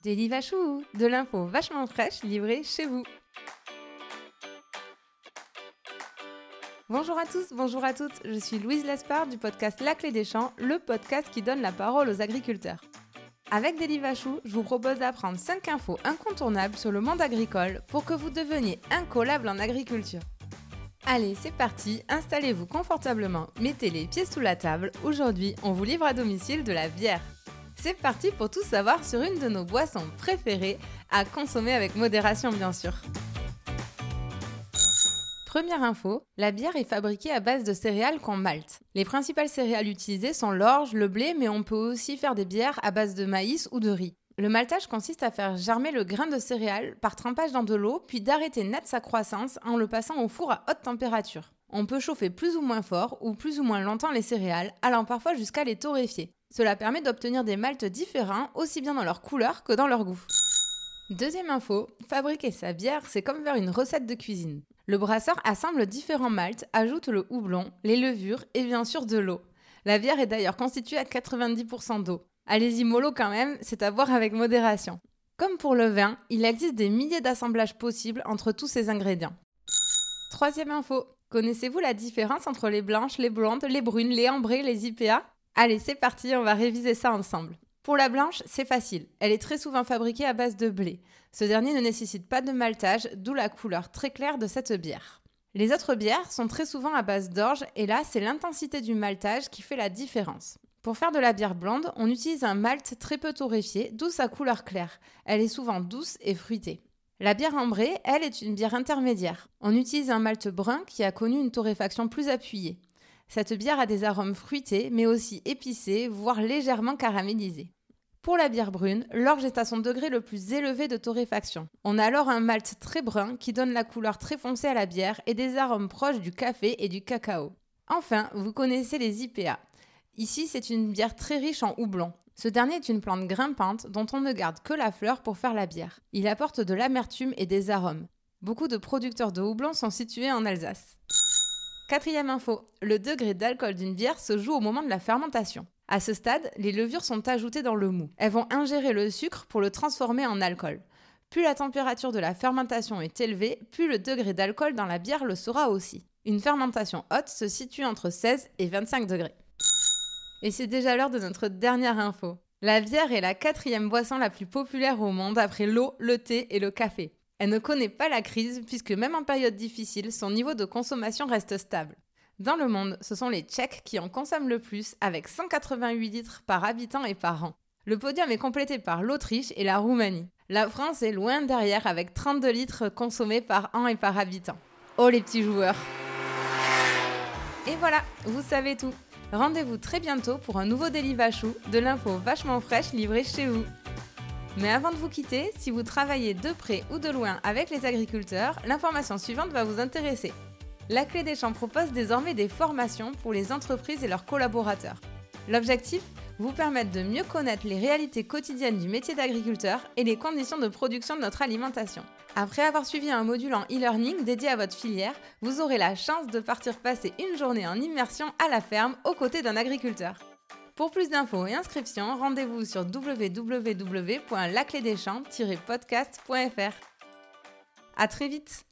Daily Vachou, de l'info vachement fraîche livrée chez vous. Bonjour à tous, bonjour à toutes, je suis Louise Lespard du podcast La Clé des Champs, le podcast qui donne la parole aux agriculteurs. Avec Daily Vachou, je vous propose d'apprendre 5 infos incontournables sur le monde agricole pour que vous deveniez incollable en agriculture. Allez, c'est parti, installez-vous confortablement, mettez les pieds sous la table. Aujourd'hui, on vous livre à domicile de la bière. C'est parti pour tout savoir sur une de nos boissons préférées, à consommer avec modération bien sûr. Première info, la bière est fabriquée à base de céréales qu'on malte. Les principales céréales utilisées sont l'orge, le blé, mais on peut aussi faire des bières à base de maïs ou de riz. Le maltage consiste à faire germer le grain de céréales par trempage dans de l'eau, puis d'arrêter net sa croissance en le passant au four à haute température. On peut chauffer plus ou moins fort ou plus ou moins longtemps les céréales, allant parfois jusqu'à les torréfier. Cela permet d'obtenir des maltes différents, aussi bien dans leur couleur que dans leur goût. Deuxième info, fabriquer sa bière, c'est comme faire une recette de cuisine. Le brasseur assemble différents maltes, ajoute le houblon, les levures et bien sûr de l'eau. La bière est d'ailleurs constituée à 90% d'eau. Allez-y mollo quand même, c'est à boire avec modération. Comme pour le vin, il existe des milliers d'assemblages possibles entre tous ces ingrédients. Troisième info, connaissez-vous la différence entre les blanches, les blondes, les brunes, les ambrées, les IPA ? Allez, c'est parti, on va réviser ça ensemble. Pour la blanche, c'est facile. Elle est très souvent fabriquée à base de blé. Ce dernier ne nécessite pas de maltage, d'où la couleur très claire de cette bière. Les autres bières sont très souvent à base d'orge et là, c'est l'intensité du maltage qui fait la différence. Pour faire de la bière blonde, on utilise un malt très peu torréfié, d'où sa couleur claire. Elle est souvent douce et fruitée. La bière ambrée, elle, est une bière intermédiaire. On utilise un malt brun qui a connu une torréfaction plus appuyée. Cette bière a des arômes fruités, mais aussi épicés, voire légèrement caramélisés. Pour la bière brune, l'orge est à son degré le plus élevé de torréfaction. On a alors un malt très brun qui donne la couleur très foncée à la bière et des arômes proches du café et du cacao. Enfin, vous connaissez les IPA. Ici, c'est une bière très riche en houblon. Ce dernier est une plante grimpante dont on ne garde que la fleur pour faire la bière. Il apporte de l'amertume et des arômes. Beaucoup de producteurs de houblon sont situés en Alsace. Quatrième info, le degré d'alcool d'une bière se joue au moment de la fermentation. À ce stade, les levures sont ajoutées dans le mou. Elles vont ingérer le sucre pour le transformer en alcool. Plus la température de la fermentation est élevée, plus le degré d'alcool dans la bière le sera aussi. Une fermentation haute se situe entre 16 et 25 degrés. Et c'est déjà l'heure de notre dernière info. La bière est la 4e boisson la plus populaire au monde après l'eau, le thé et le café. Elle ne connaît pas la crise puisque même en période difficile, son niveau de consommation reste stable. Dans le monde, ce sont les Tchèques qui en consomment le plus avec 188 litres par habitant et par an. Le podium est complété par l'Autriche et la Roumanie. La France est loin derrière avec 32 litres consommés par an et par habitant. Oh les petits joueurs! Et voilà, vous savez tout. Rendez-vous très bientôt pour un nouveau Daily Vachou, de l'info vachement fraîche livrée chez vous. Mais avant de vous quitter, si vous travaillez de près ou de loin avec les agriculteurs, l'information suivante va vous intéresser. La Clé des Champs propose désormais des formations pour les entreprises et leurs collaborateurs. L'objectif ? Vous permettre de mieux connaître les réalités quotidiennes du métier d'agriculteur et les conditions de production de notre alimentation. Après avoir suivi un module en e-learning dédié à votre filière, vous aurez la chance de partir passer une journée en immersion à la ferme aux côtés d'un agriculteur. Pour plus d'infos et inscriptions, rendez-vous sur www.laclédeschamps-podcast.fr. À très vite!